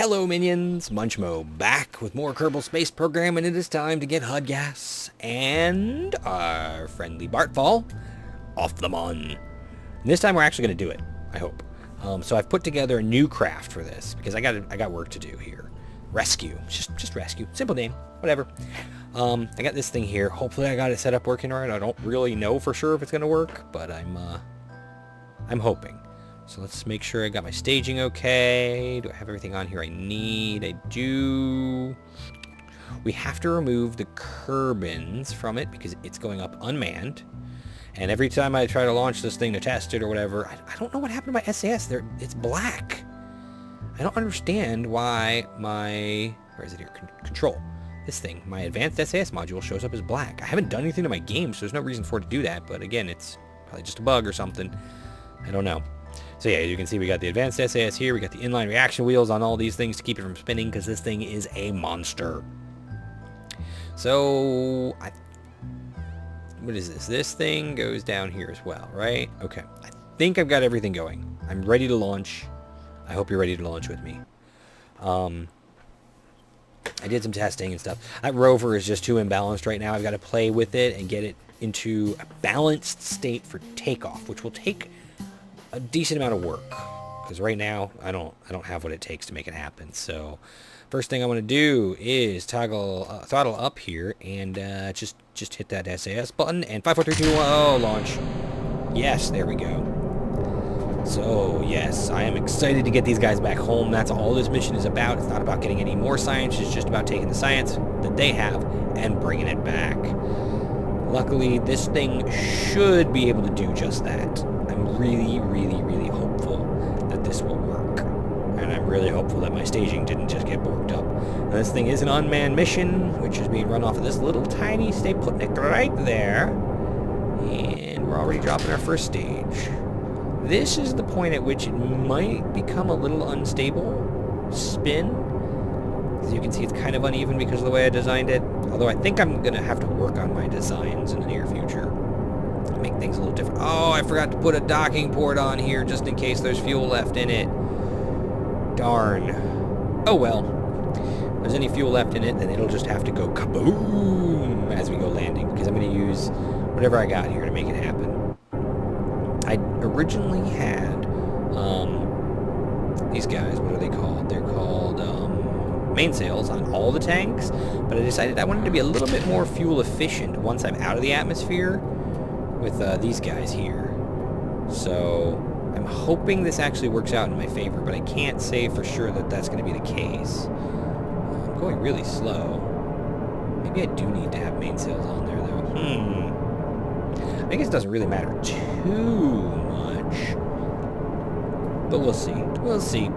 Hello minions, Munchmo back with more Kerbal Space Program, and it is time to get HUD gas and our friendly Bartfall off the Mun. And this time we're actually going to do it, I hope. So I've put together a new craft for this because I got work to do here. Rescue, just rescue, simple name, whatever. I got this thing here. Hopefully I got it set up working right. I don't really know for sure if it's going to work, but I'm hoping. So let's make sure I got my staging okay. Do I have everything on here I need? I do. We have to remove the Kerbins from it because it's going up unmanned. And every time I try to launch this thing to test it or whatever, I don't know what happened to my SAS. It's black. I don't understand why my... Where is it here? Control. This thing, my advanced SAS module shows up as black. I haven't done anything to my game, so there's no reason for it to do that. But again, it's probably just a bug or something. I don't know. So yeah, as you can see, we got the advanced SAS here. We got the inline reaction wheels on all these things to keep it from spinning because this thing is a monster. So, what is this? This thing goes down here as well, right? Okay. I think I've got everything going. I'm ready to launch. I hope you're ready to launch with me. I did some testing and stuff. That rover is just too imbalanced right now. I've got to play with it and get it into a balanced state for takeoff, which will take a decent amount of work because right now I don't have what it takes to make it happen. So first thing I want to do is toggle throttle up here and just hit that SAS button and 5 4 3 2 1 launch. Yes, there we go. So yes, I am excited to get these guys back home. That's all this mission is about. It's not about getting any more science. It's just about taking the science that they have and bringing it back. Luckily, this thing should be able to do just that. I'm really hopeful that this will work. And I'm really hopeful that my staging didn't just get borked up. Now, this thing is an unmanned mission, which is being run off of this little tiny stay putnik right there. And we're already dropping our first stage. This is the point at which it might become a little unstable spin. As you can see, it's kind of uneven because of the way I designed it. Although I think I'm going to have to work on my designs in the near future. Make things a little different. Oh, I forgot to put a docking port on here just in case there's fuel left in it. Darn. Oh well. If there's any fuel left in it, then it'll just have to go kaboom as we go landing. Because I'm going to use whatever I got here to make it happen. I originally had these guys, what are they called? They're called mainsails on all the tanks, but I decided I wanted to be a little bit more fuel efficient once I'm out of the atmosphere with these guys here. So I'm hoping this actually works out in my favor, but I can't say for sure that that's going to be the case. I'm going really slow. Maybe I do need to have mainsails on there though. I guess it doesn't really matter too much, but we'll see. We'll see.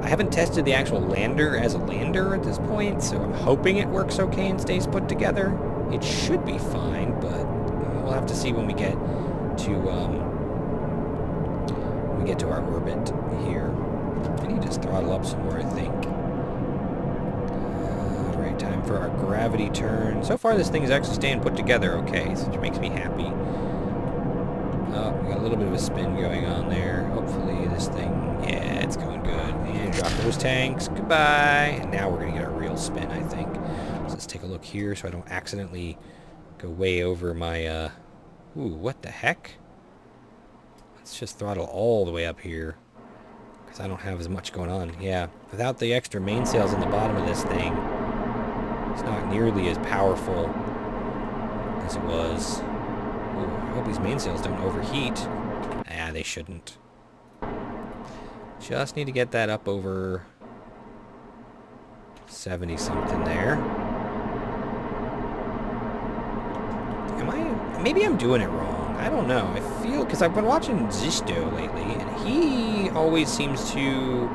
I haven't tested the actual lander as a lander at this point, so I'm hoping it works okay and stays put together. It should be fine, but we'll have to see when we get to our orbit here. I need to throttle up some more, I think. Alright, time for our gravity turn. So far this thing is actually staying put together okay, which makes me happy. Oh, we got a little bit of a spin going on there. Hopefully this thing, yeah, it's going good. And drop those tanks, goodbye. And now we're gonna get a real spin, I think. So let's take a look here so I don't accidentally go way over my, ooh, what the heck? Let's just throttle all the way up here because I don't have as much going on. Yeah, without the extra mainsails in the bottom of this thing, it's not nearly as powerful as it was. Ooh, I hope these mainsails don't overheat. Ah, they shouldn't. Just need to get that up over 70 something there. Maybe I'm doing it wrong. I don't know. I feel, because I've been watching Zisto lately, and he always seems to,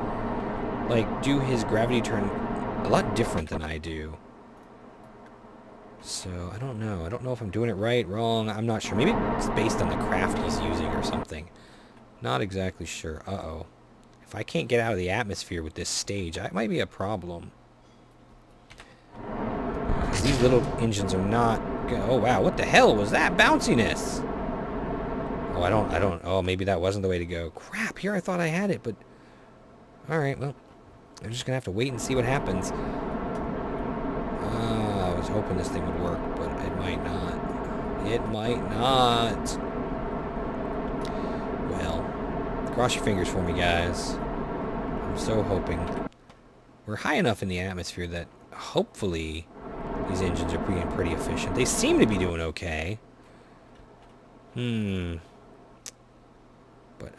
like, do his gravity turn a lot different than I do. So, I don't know. I don't know if I'm doing it right, wrong. I'm not sure. Maybe it's based on the craft he's using or something. Not exactly sure. Uh-oh. If I can't get out of the atmosphere with this stage, that might be a problem. Because these little engines are not... Oh, wow. What the hell was that bounciness? Oh, I don't... Oh, maybe that wasn't the way to go. Crap. Here I thought I had it, but... Alright, well... I'm just gonna have to wait and see what happens. I was hoping this thing would work, but it might not. It might not. Well, cross your fingers for me, guys. I'm so hoping. We're high enough in the atmosphere that hopefully these engines are being pretty efficient. They seem to be doing okay. But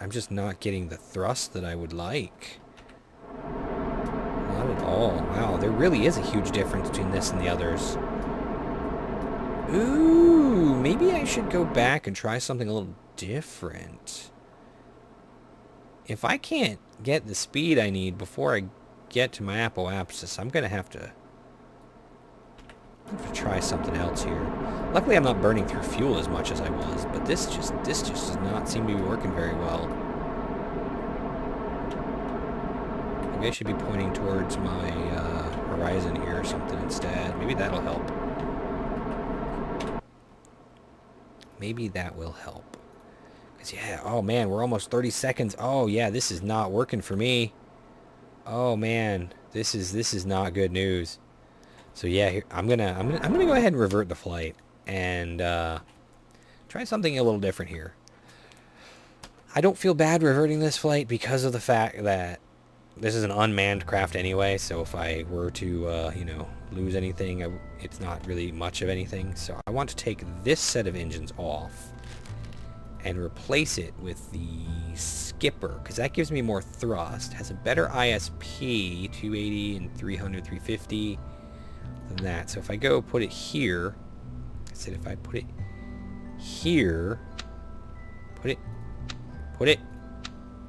I'm just not getting the thrust that I would like. Not at all. Wow, there really is a huge difference between this and the others. Ooh, maybe I should go back and try something a little different. If I can't get the speed I need before I get to my apoapsis, I'm going to have to try something else here. Luckily, I'm not burning through fuel as much as I was, but this just does not seem to be working very well. Maybe I should be pointing towards my horizon here or something instead. Maybe that'll help. Maybe that will help. Because, yeah, oh, man, we're almost 30 seconds. Oh, yeah, this is not working for me. Oh, man, this is not good news. So yeah, here, I'm gonna go ahead and revert the flight and try something a little different here. I don't feel bad reverting this flight because of the fact that this is an unmanned craft anyway. So if I were to you know, lose anything, it's not really much of anything. So I want to take this set of engines off and replace it with the skipper, because that gives me more thrust, has a better ISP, 280 and 300, 350. Than that. So if I go put it here, I said if I put it here, put it,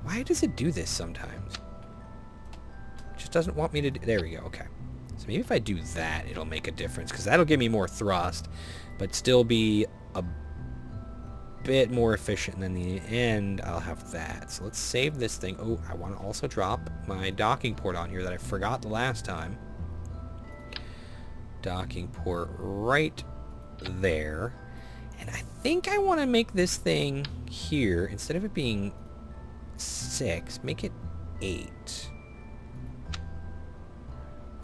why does it do this sometimes? It just doesn't want me to do, there we go, okay. So maybe if I do that, it'll make a difference, because that'll give me more thrust, but still be a bit more efficient, and then in the end, I'll have that. So let's save this thing. Oh, I want to also drop my docking port on here that I forgot the last time. Docking port right there, and I think I want to make this thing here, instead of it being 6, make it 8.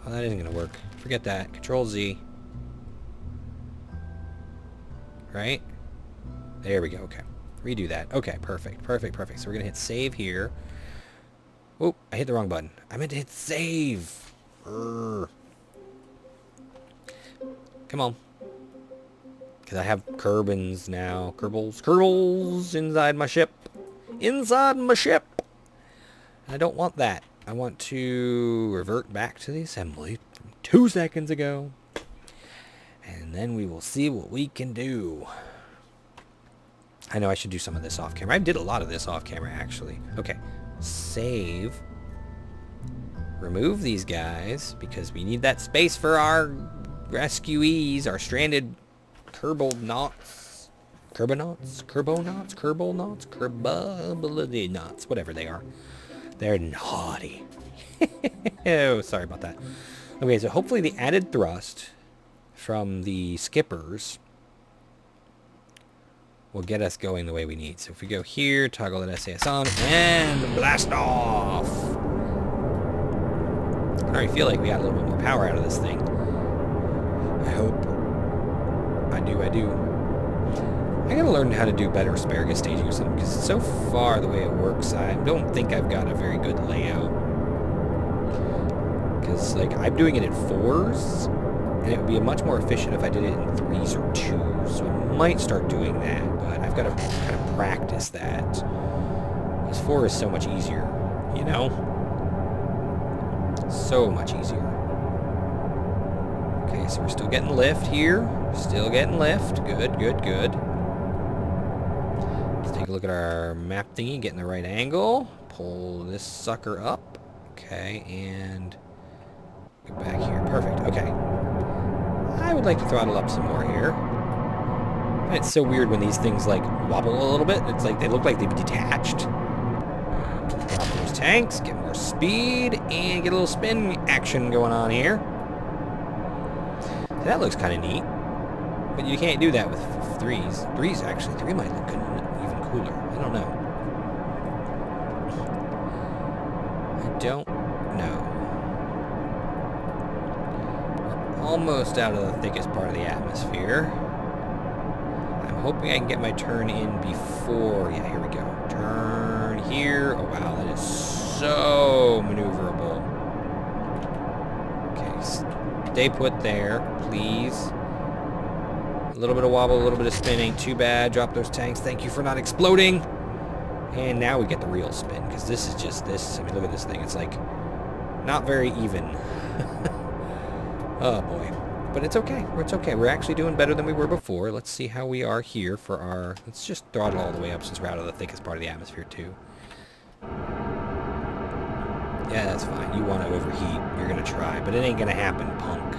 Oh, that isn't gonna work. Forget that. Control Z. Right? There we go. Okay, redo that. Okay, perfect. So we're gonna hit save here. Oh, I hit the wrong button. I meant to hit save. Come on. Because I have Kerbals now. Kerbals inside my ship. Inside my ship. And I don't want that. I want to revert back to the assembly from 2 seconds ago. And then we will see what we can do. I know I should do some of this off camera. I did a lot of this off camera, actually. Okay. Save. Remove these guys, because we need that space for our rescuees, our stranded Kerbal-nauts, whatever they are. They're naughty. Oh, sorry about that. Okay, so hopefully the added thrust from the skippers will get us going the way we need. So if we go here, toggle that SAS on, and blast off! I already feel like we got a little bit more power out of this thing. I hope. I do. I gotta learn how to do better asparagus staging or something, because so far the way it works, I don't think I've got a very good layout. Because, like, I'm doing it in 4s, and it would be much more efficient if I did it in 3s or 2s, so I might start doing that, but I've got to kind of practice that. Because 4 is so much easier, you know? So much easier. Okay, so we're still getting lift here. Still getting lift. Good. Let's take a look at our map thingy, get in the right angle. Pull this sucker up. Okay, and get back here. Perfect. Okay. I would like to throttle up some more here. And it's so weird when these things, like, wobble a little bit. It's like they look like they've detached. Drop those tanks, get more speed, and get a little spin action going on here. So that looks kind of neat. But you can't do that with 3s. 3s, actually. 3 might look even cooler. I don't know. almost out of the thickest part of the atmosphere. I'm hoping I can get my turn in before... Yeah, here we go. Turn here. Oh, wow, that is so maneuverable. Okay, stay put there, please. A little bit of wobble, a little bit of spin. Ain't too bad. Drop those tanks. Thank you for not exploding. And now we get the real spin, because this is just this. I mean, look at this thing. It's like not very even. Oh, boy. But it's okay. It's okay. We're actually doing better than we were before. Let's see how we are here for our... Let's just throttle all the way up since we're out of the thickest part of the atmosphere, too. Yeah, that's fine. You want to overheat. You're going to try. But it ain't going to happen, punk.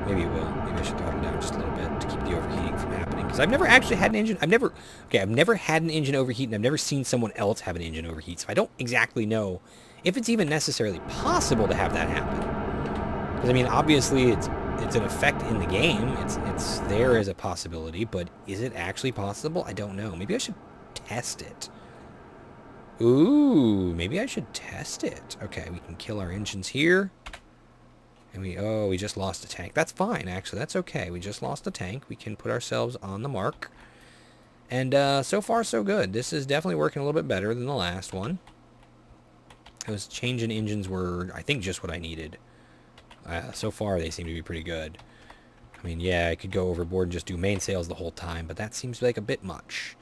Maybe it will. Maybe I should throttle down just a little bit to keep the overheating from happening. Because I've never actually had an engine... I've never had an engine overheat, and I've never seen someone else have an engine overheat. So I don't exactly know if it's even necessarily possible to have that happen. Because, I mean, obviously it's an effect in the game. It's there as a possibility, but is it actually possible? I don't know. Maybe I should test it. Ooh, maybe I should test it. Okay, we can kill our engines here. And we just lost a tank. That's fine, actually. That's okay. We just lost a tank. We can put ourselves on the mark. And so far, so good. This is definitely working a little bit better than the last one. Those changing engines were, I think, just what I needed. So far, they seem to be pretty good. I mean, yeah, I could go overboard and just do mainsails the whole time, but that seems like a bit much.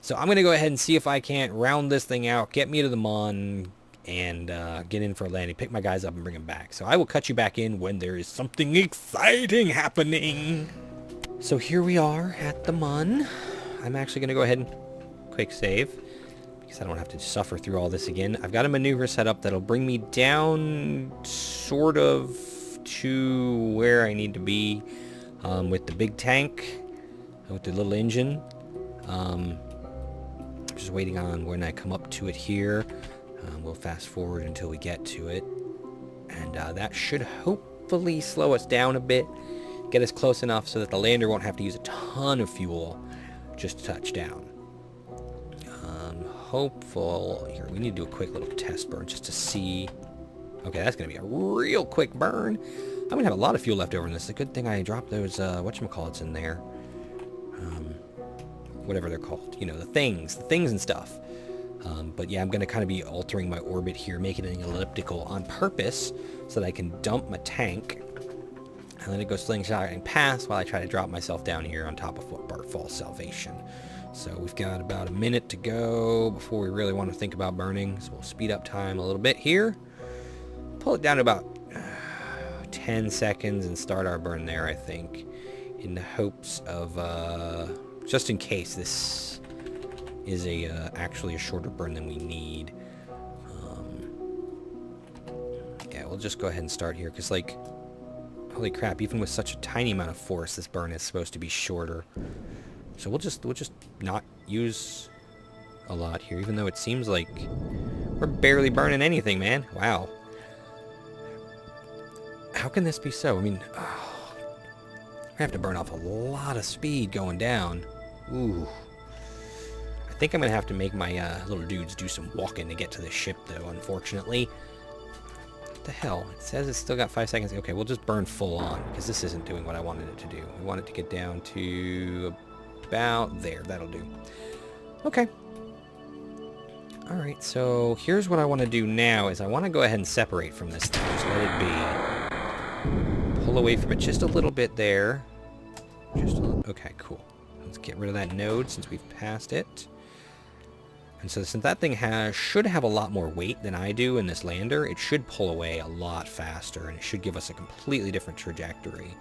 So I'm going to go ahead and see if I can't round this thing out, get me to the Mon, and get in for a landing, pick my guys up, and bring them back. So I will cut you back in when there is something exciting happening. So here we are at the Mon. I'm actually going to go ahead and quick save, because I don't have to suffer through all this again. I've got a maneuver set up that'll bring me down sort of to where I need to be with the big tank, with the little engine. Just waiting on when I come up to it here. We'll fast forward until we get to it. And that should hopefully slow us down a bit, get us close enough so that the lander won't have to use a ton of fuel just to touch down. Hopeful. Here, we need to do a quick little test burn just to see. Okay, that's going to be a real quick burn. I'm going to have a lot of fuel left over in this. It's a good thing I dropped those, whatchamacallits in there. Whatever they're called. You know, the things and stuff. But yeah, I'm going to kind of be altering my orbit here, making it an elliptical on purpose so that I can dump my tank and let it go slingshotting past while I try to drop myself down here on top of Footbar Falls Salvation. So we've got about a minute to go before we really want to think about burning. So we'll speed up time a little bit here. Pull it down to about 10 seconds and start our burn there, I think, in the hopes of, just in case this is actually a shorter burn than we need. Yeah, we'll just go ahead and start here, because, like, holy crap, even with such a tiny amount of force, this burn is supposed to be shorter. So we'll just not use a lot here, even though it seems like we're barely burning anything, man. Wow. How can this be so? I mean, I have to burn off a lot of speed going down. Ooh. I think I'm going to have to make my little dudes do some walking to get to the ship, though, unfortunately. What the hell? It says it's still got 5 seconds. Okay, we'll just burn full on, because this isn't doing what I wanted it to do. We want it to get down to about there. That'll do. Okay. Alright, so here's what I want to do now, is I want to go ahead and separate from this thing. Just let it be. Pull away from it just a little bit there. Just a little. Okay, cool. Let's get rid of that node since we've passed it. And so since that thing should have a lot more weight than I do in this lander, it should pull away a lot faster, and it should give us a completely different trajectory.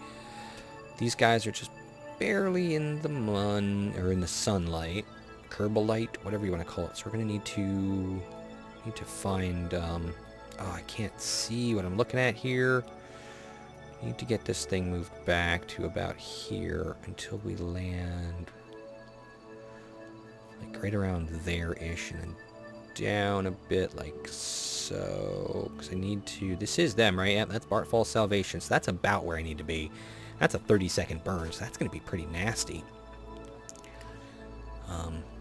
These guys are just barely in the in the sunlight. Kerbal light, whatever you want to call it. So we're going to need to find, oh, I can't see what I'm looking at here. Need to get this thing moved back to about here until we land like right around there-ish, and then down a bit like so, because I need to, this is them, right? Yeah, that's Bart Falls Salvation, so that's about where I need to be. That's a 30-second burn, so that's going to be pretty nasty.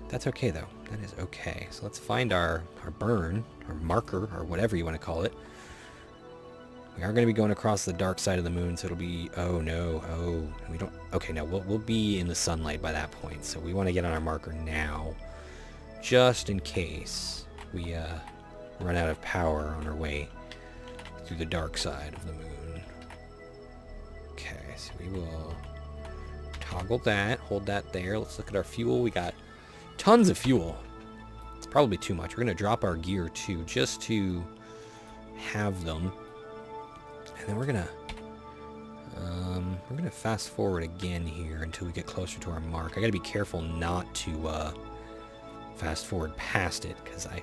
That's okay, though. That is okay. So let's find our burn, our marker, or whatever you want to call it. We are going to be going across the dark side of the moon, so it'll be... Oh, no. Oh, we don't... Okay, no, we'll be in the sunlight by that point, so we want to get on our marker now, just in case we run out of power on our way through the dark side of the moon. Okay, so we will toggle that, hold that there. Let's look at our fuel. We got tons of fuel. It's probably too much. We're going to drop our gear, too, just to have them. And then we're gonna fast forward again here until we get closer to our mark. I gotta be careful not to fast forward past it, because I've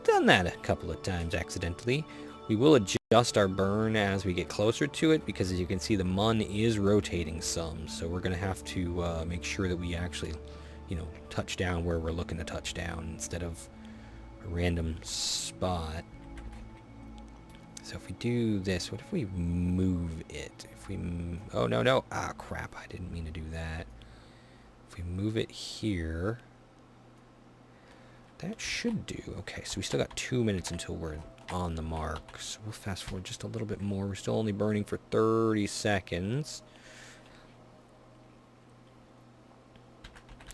done that a couple of times accidentally. We will adjust our burn as we get closer to it, because as you can see, the mun is rotating some, so we're gonna have to make sure that we actually, you know, touch down where we're looking to touch down instead of a random spot. So if we do this, what if we move it? If we... Oh, no, no. Ah, crap. I didn't mean to do that. If we move it here... That should do. Okay, so we still got 2 minutes until we're on the mark. So we'll fast forward just a little bit more. We're still only burning for 30 seconds.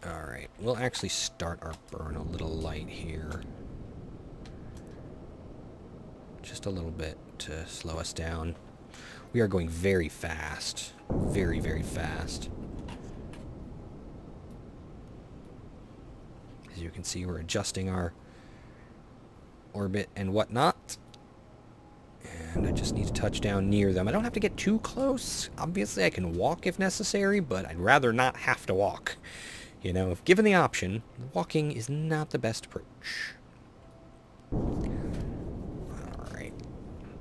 Alright, we'll actually start our burn a little light here. Just a little bit to slow us down. We are going very fast. Very, very fast. As you can see, we're adjusting our orbit and whatnot. And I just need to touch down near them. I don't have to get too close. Obviously, I can walk if necessary, but I'd rather not have to walk. You know, if given the option, walking is not the best approach.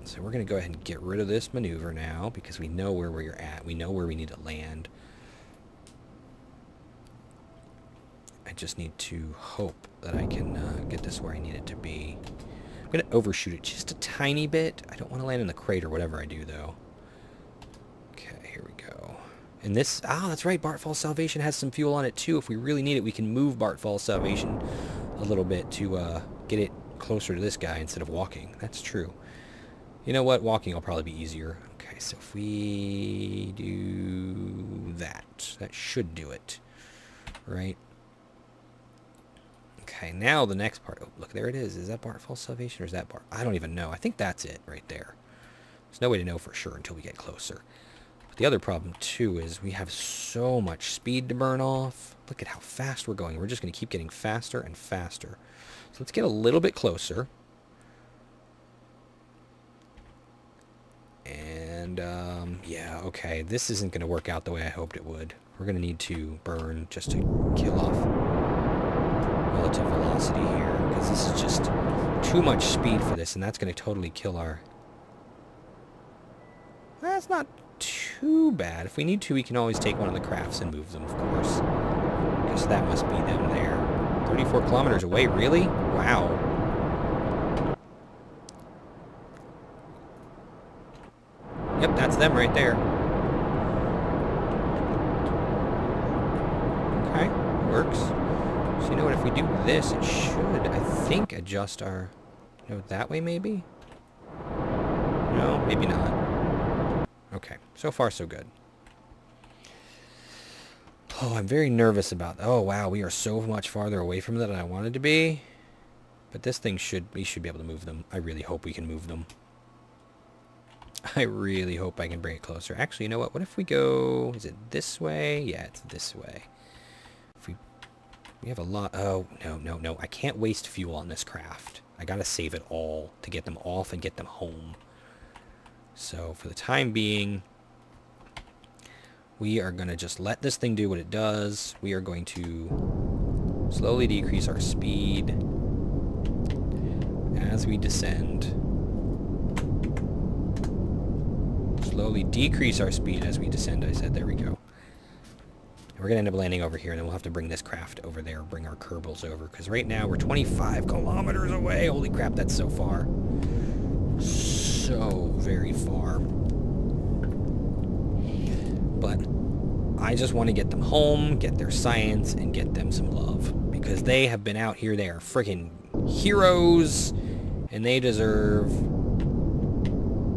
So we're going to go ahead and get rid of this maneuver now, because we know where we're at. We know where we need to land. I just need to hope that I can get this where I need it to be. I'm going to overshoot it just a tiny bit. I don't want to land in the crater, whatever I do, though. Okay, here we go. And this... Ah, that's right. Bartfall's Salvation has some fuel on it, too. If we really need it, we can move Bartfall's Salvation a little bit to get it closer to this guy instead of walking. That's true. You know what? Walking will probably be easier. Okay, so if we do that, that should do it. Right? Okay, now the next part. Oh, look, there it is. Is that Bartfall's Salvation or is that Bart? I don't even know. I think that's it right there. There's no way to know for sure until we get closer. But the other problem, too, is we have so much speed to burn off. Look at how fast we're going. We're just going to keep getting faster and faster. So let's get a little bit closer. And, yeah, okay, this isn't going to work out the way I hoped it would. We're going to need to burn just to kill off relative velocity here, because this is just too much speed for this, and that's going to totally kill our... That's not too bad. If we need to, we can always take one of the crafts and move them, of course. Because that must be them there. 34 kilometers away, really? Wow. Yep, that's them right there. Okay, works. So you know what, if we do this, it should, I think, adjust our... No, that way maybe? No, maybe not. Okay, so far so good. Oh, I'm very nervous about... Oh, wow, we are so much farther away from that than I wanted to be. But this thing we should be able to move them. I really hope we can move them. I really hope I can bring it closer. Actually, you know what? What if we go... Is it this way? Yeah, it's this way. If we have a lot... Oh, no, no, no. I can't waste fuel on this craft. I gotta save it all to get them off and get them home. So, for the time being, we are going to just let this thing do what it does. We are going to slowly decrease our speed as we descend. Slowly decrease our speed as we descend, I said. There we go. And we're going to end up landing over here, and then we'll have to bring this craft over there, bring our Kerbals over, because right now we're 25 kilometers away. Holy crap, that's so far. So very far. But I just want to get them home, get their science, and get them some love, because they have been out here. They are freaking heroes, and they deserve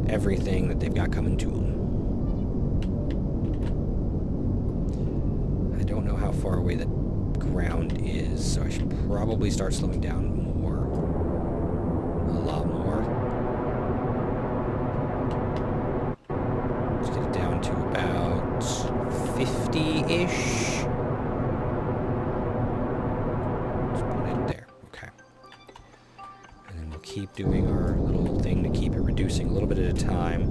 everything that they've got coming to them. I don't know how far away the ground is, so I should probably start slowing down more. A lot more. Let's get it down to about 50-ish. Let's put it there. Okay. And then we'll keep doing our little thing to keep it reducing a little bit at a time.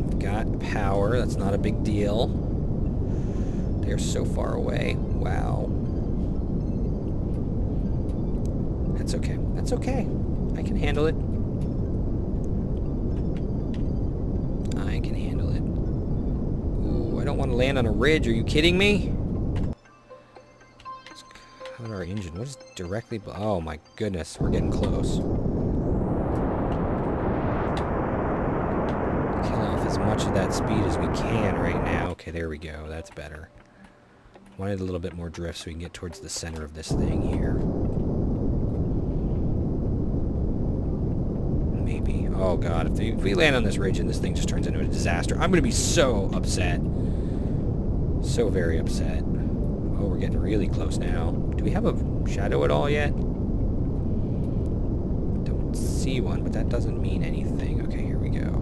We've got power. That's not a big deal. They're so far away. Wow. That's okay. That's okay. I can handle it. I can handle it. Ooh, I don't want to land on a ridge. Are you kidding me? Let's cut our engine. What is directly... Oh my goodness. We're getting close. Kill off as much of that speed as we can right now. Okay, there we go. That's better. Wanted a little bit more drift so we can get towards the center of this thing here. Maybe. Oh god, if we land on this ridge and this thing just turns into a disaster, I'm going to be so upset. So very upset. Oh, we're getting really close now. Do we have a shadow at all yet? Don't see one, but that doesn't mean anything. Okay, here we go.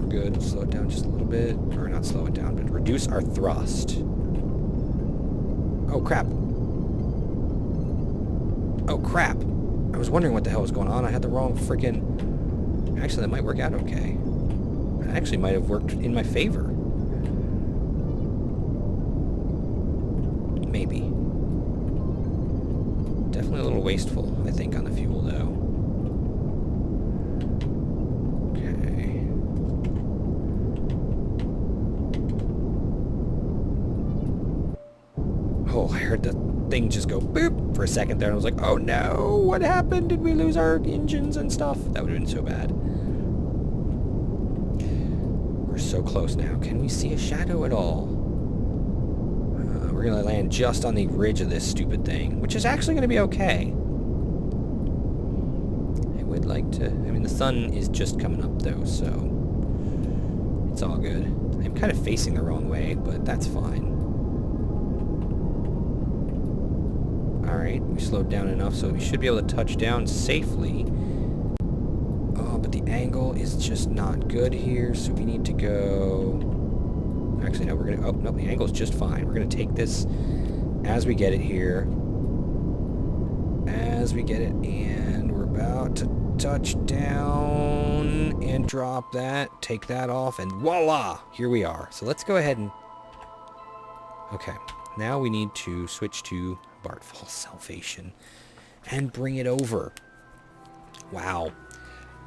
Good. Slow it down just a little bit. Or not slow it down, but reduce our thrust. Oh, crap. Oh, crap. I was wondering what the hell was going on. I had the wrong freaking... Actually, that might work out okay. That actually might have worked in my favor. Maybe. Definitely a little wasteful, I think, on the fuel, though. Oh, I heard the thing just go boop for a second there, and I was like, oh no, what happened? Did we lose our engines and stuff? That would have been so bad. We're so close now. Can we see a shadow at all? We're going to land just on the ridge of this stupid thing, which is actually going to be okay. I would like to... I mean, the sun is just coming up, though, so it's all good. I'm kind of facing the wrong way, but that's fine. Alright, we slowed down enough so we should be able to touch down safely. Oh, but the angle is just not good here, so we need to go... Actually, no, we're going to... Oh, no, the angle's just fine. We're going to take this as we get it here. As we get it, and we're about to touch down and drop that. Take that off, and voila! Here we are. So let's go ahead and... Okay, now we need to switch to Bartfall Salvation and bring it over. Wow.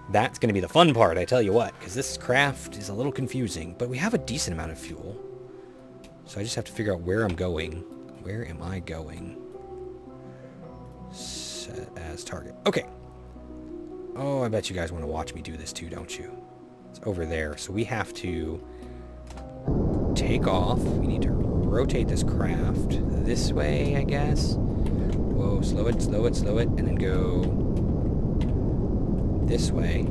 That's going to be the fun part, I tell you what, because this craft is a little confusing, but we have a decent amount of fuel. So I just have to figure out where I'm going. Where am I going? Set as target. Okay. Oh, I bet you guys want to watch me do this too, don't you? It's over there. So we have to take off. We need to rotate this craft this way, I guess. Whoa, slow it, slow it, slow it, and then go this way.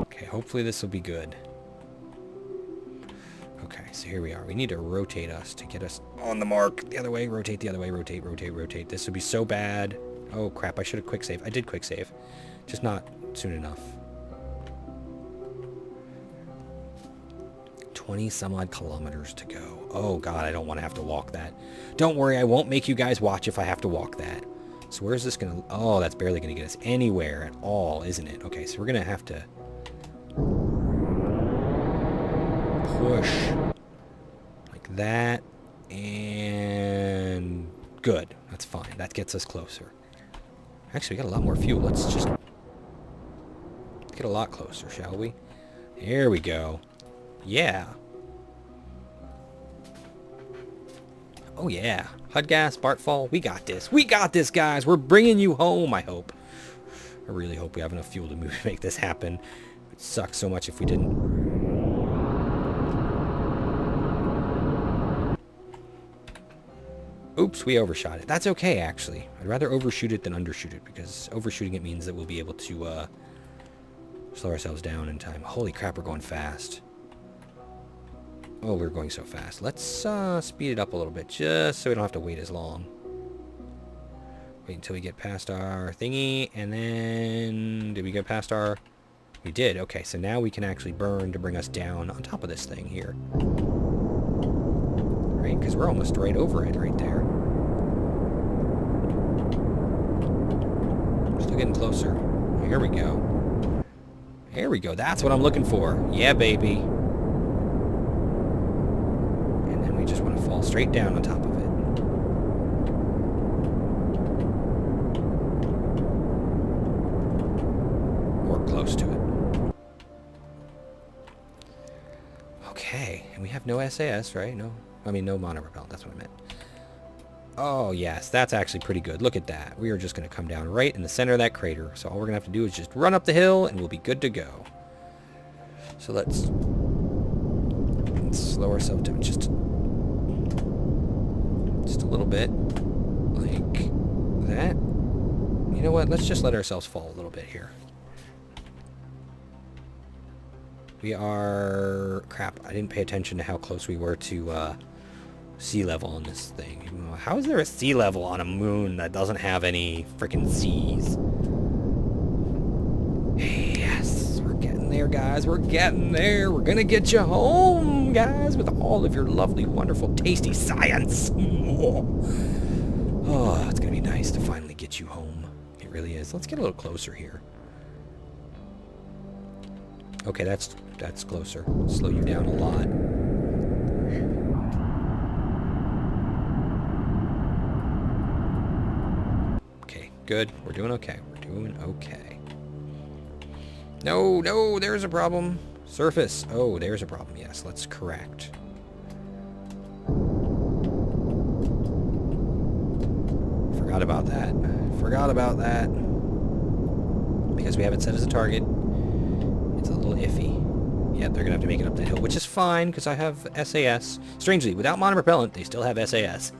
Okay, hopefully this will be good. Okay, so here we are. We need to rotate us to get us on the mark. The other way, rotate the other way, rotate, rotate, rotate. This would be so bad. Oh crap, I should have quick save. I did quick save. Just not soon enough. 20 some odd kilometers to go. Oh god, I don't want to have to walk that. Don't worry, I won't make you guys watch if I have to walk that. So where's this gonna... Oh, that's barely gonna get us anywhere at all, isn't it? Okay, so we're gonna have to push like that, and good. That's fine. That gets us closer. Actually, we got a lot more fuel. Let's just get a lot closer, shall we? There we go. Yeah. Oh, yeah. HUD gas, Bartfall, we got this. We got this, guys. We're bringing you home, I hope. I really hope we have enough fuel to make this happen. It sucks so much if we didn't. Oops, we overshot it. That's okay, actually. I'd rather overshoot it than undershoot it, because overshooting it means that we'll be able to slow ourselves down in time. Holy crap, we're going fast. Oh, we're going so fast. Let's speed it up a little bit, just so we don't have to wait as long. Wait until we get past our thingy, and then... Did we get past our... We did. Okay, so now we can actually burn to bring us down on top of this thing here. Right? Because we're almost right over it right there. Still getting closer. Here we go. There we go. That's what I'm looking for. Yeah, baby. And then we just want to fall straight down on top of it. Close to it. Okay, and we have no SAS, right? No, I mean no mono-repellent, that's what I meant. Oh yes, that's actually pretty good. Look at that. We are just going to come down right in the center of that crater. So all we're going to have to do is just run up the hill and we'll be good to go. So let's slow ourselves down just a little bit. Like that. You know what? Let's just let ourselves fall a little bit here. We are... Crap, I didn't pay attention to how close we were to sea level on this thing. How is there a sea level on a moon that doesn't have any freaking seas? Yes, we're getting there, guys. We're getting there. We're gonna get you home, guys, with all of your lovely, wonderful, tasty science. Oh, it's gonna be nice to finally get you home. It really is. Let's get a little closer here. Okay, that's closer. Slow you down a lot. Okay, good. We're doing okay. We're doing okay. No, no, there's a problem. Surface. Oh, there's a problem. Yes, let's correct. Forgot about that. Forgot about that. Because we have it set as a target. It's a little iffy. Yeah, they're going to have to make it up that hill, which is fine, because I have SAS. Strangely, without mono-repellent, they still have SAS.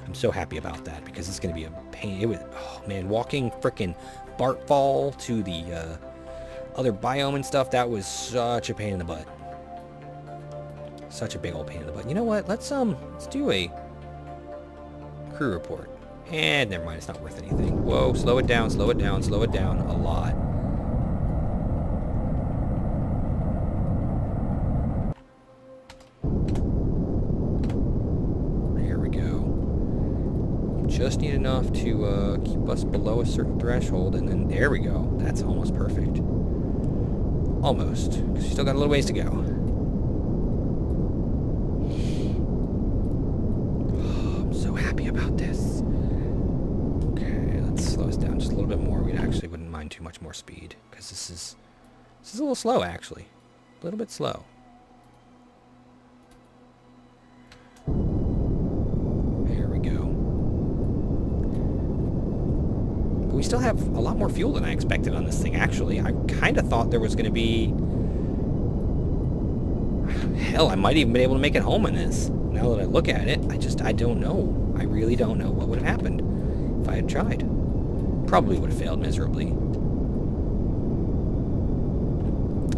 I'm so happy about that, because it's going to be a pain. It was, oh man, walking frickin' Bartfall to the other biome and stuff, that was such a pain in the butt. Such a big old pain in the butt. You know what? Let's do a crew report. And never mind, it's not worth anything. Whoa, slow it down, slow it down, slow it down a lot. Just need enough to keep us below a certain threshold, and then there we go. That's almost perfect. Almost, because we still got a little ways to go. Oh, I'm so happy about this. Okay, let's slow us down just a little bit more. We actually wouldn't mind too much more speed, because this is a little slow, actually. A little bit slow. We still have a lot more fuel than I expected on this thing, actually. I kind of thought there was going to be... Hell, I might even been able to make it home in this. Now that I look at it, I don't know. I really don't know what would have happened if I had tried. Probably would have failed miserably.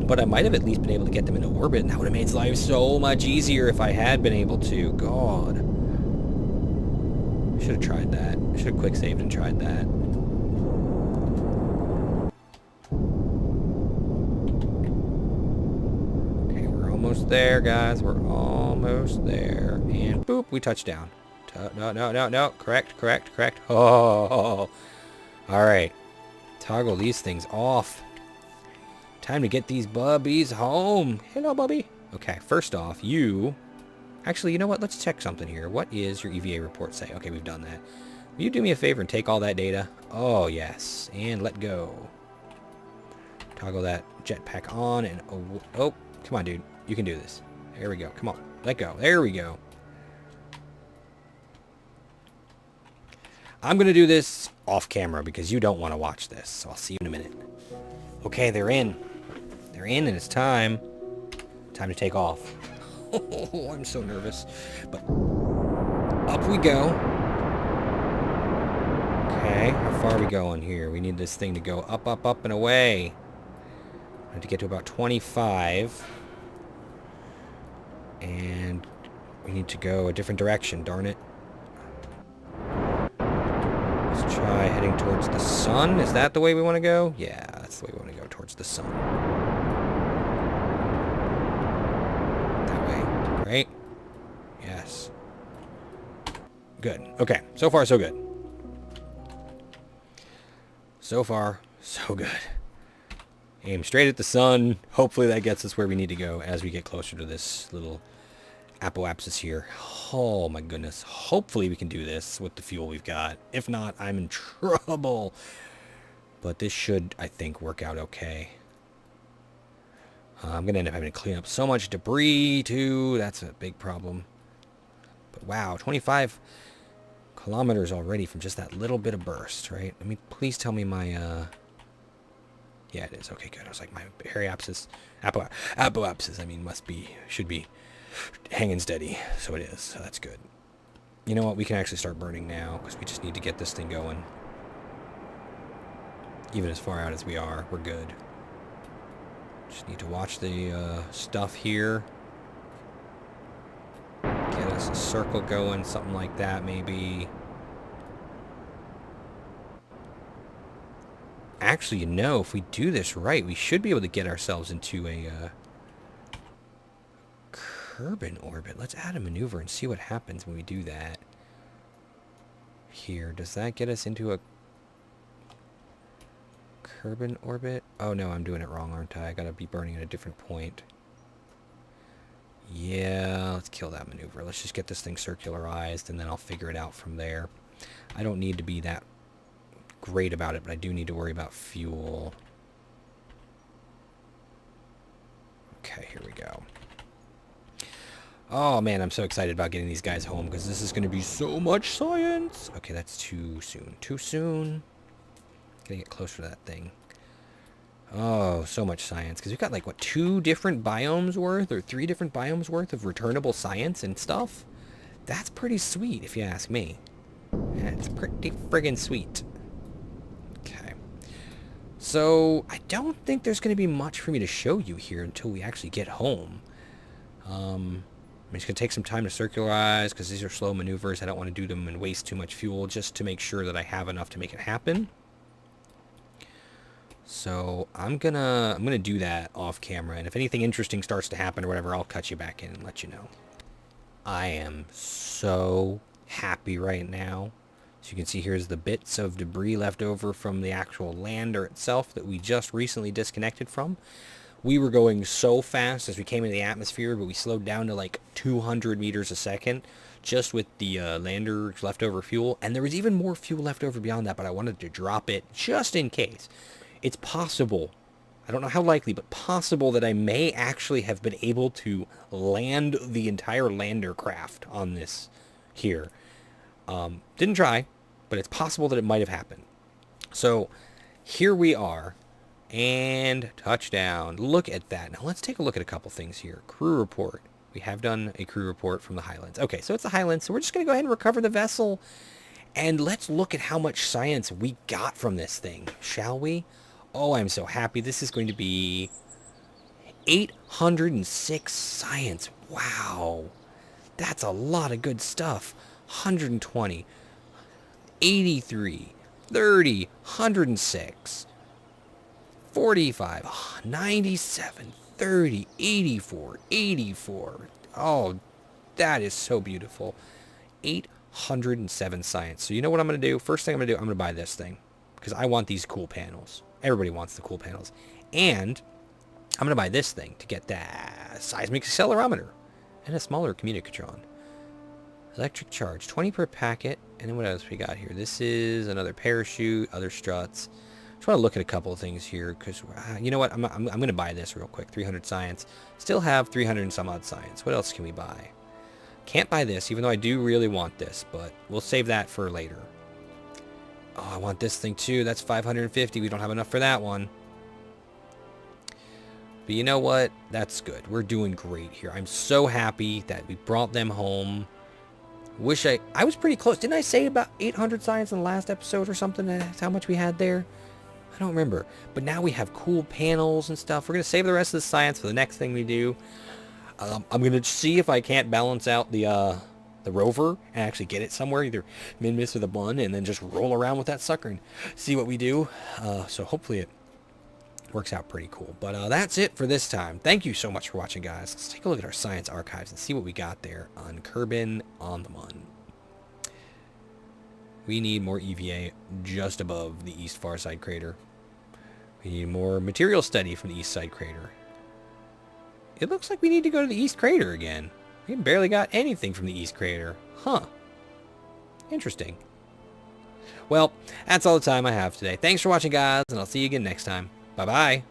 But I might have at least been able to get them into orbit, and that would have made life so much easier if I had been able to. God. I should have tried that. I should have quick saved and tried that. Almost there, guys. We're almost there. And boop, we touch down. No. Correct. Oh. Alright. Toggle these things off. Time to get these bubbies home. Hello, bubby. Okay, first off, you... Actually, you know what? Let's check something here. What is your EVA report say? Okay, we've done that. Will you do me a favor and take all that data? Oh, yes. And let go. Toggle that jetpack on and... Oh, come on, dude. You can do this. There we go. Come on. Let go. There we go. I'm going to do this off camera because you don't want to watch this. So I'll see you in a minute. Okay, they're in. They're in and it's time. Time to take off. Oh, I'm so nervous. But up we go. Okay, how far are we going here? We need this thing to go up, up, up, and away. I have to get to about 25. And we need to go a different direction, darn it. Let's try heading towards the sun. Is that the way we want to go? Yeah, that's the way we want to go, towards the sun. That way, right? Yes. Good. Okay, so far so good. So far, so good. Aim straight at the sun. Hopefully that gets us where we need to go as we get closer to this little apoapsis here. Oh my goodness. Hopefully we can do this with the fuel we've got. If not, I'm in trouble. But this should, I think, work out okay. I'm going to end up having to clean up so much debris, too. That's a big problem. But wow, 25 kilometers already from just that little bit of burst, right? Let me, please tell me my, yeah, it is. Okay, good. I was like, my periapsis, apoapsis, I mean, should be hanging steady. So it is. So that's good. You know what? We can actually start burning now because we just need to get this thing going. Even as far out as we are, we're good. Just need to watch the stuff here. Get us a circle going, something like that, maybe. Actually, you know, if we do this right, we should be able to get ourselves into a Kerbal orbit. Let's add a maneuver and see what happens when we do that. Here, does that get us into a Kerbal orbit? Oh no, I'm doing it wrong, aren't I? I gotta be burning at a different point. Yeah, let's kill that maneuver. Let's just get this thing circularized, and then I'll figure it out from there. I don't need to be that great about it, but I do need to worry about fuel. Okay, here we go. Oh man, I'm so excited about getting these guys home because this is going to be so much science. Okay, that's too soon. Too soon. Gotta get closer to that thing. Oh, so much science. Because we've got like, what, 2 different biomes worth or 3 different biomes worth of returnable science and stuff? That's pretty sweet, if you ask me. That's pretty friggin' sweet. Okay. So, I don't think there's going to be much for me to show you here until we actually get home. I'm just going to take some time to circularize because these are slow maneuvers. I don't want to do them and waste too much fuel just to make sure that I have enough to make it happen. So I'm gonna do that off camera, and if anything interesting starts to happen or whatever, I'll cut you back in and let you know. I am so happy right now. So you can see here's the bits of debris left over from the actual lander itself that we just recently disconnected from. We were going so fast as we came into the atmosphere, but we slowed down to like 200 meters a second just with the lander's leftover fuel. And there was even more fuel left over beyond that, but I wanted to drop it just in case. It's possible, I don't know how likely, but possible that I may actually have been able to land the entire lander craft on this here. Didn't try, but it's possible that it might have happened. So here we are, and touchdown. Look at that. Now let's take a look at a couple things here. Crew report. We have done a crew report from the Highlands. Okay, so it's the Highlands, so we're just going to go ahead and recover the vessel. And let's look at how much science we got from this thing, shall we? Oh, I'm so happy. This is going to be 806 science. Wow. That's a lot of good stuff. 120, 83, 30, 106, 45, 97, 30, 84, 84. Oh, that is so beautiful. 807 science. So you know what I'm going to do? First thing I'm going to do, I'm going to buy this thing because I want these cool panels. Everybody wants the cool panels. And I'm going to buy this thing to get that seismic accelerometer and a smaller communicatron. Electric charge, 20 per packet. And then what else we got here? This is another parachute, other struts. Just want to look at a couple of things here because, you know what? I'm going to buy this real quick. 300 science. Still have 300 and some odd science. What else can we buy? Can't buy this, even though I do really want this, but we'll save that for later. Oh, I want this thing too. That's 550. We don't have enough for that one. But you know what? That's good. We're doing great here. I'm so happy that we brought them home. Wish I was pretty close. Didn't I say about 800 science in the last episode or something? That's how much we had there. I don't remember. But now we have cool panels and stuff. We're going to save the rest of the science for the next thing we do. I'm going to see if I can't balance out the rover and actually get it somewhere, either Min-Miss or the Bun, and then just roll around with that sucker and see what we do. So hopefully it works out pretty cool. But that's it for this time. Thank you so much for watching, guys. Let's take a look at our science archives and see what we got there on Kerbin on the Mun. We need more EVA just above the East Far Side crater. We need more material study from the East Side crater. It looks like we need to go to the East crater again. We barely got anything from the East crater. Huh. Interesting. Well, that's all the time I have today. Thanks for watching, guys, and I'll see you again next time. Bye-bye.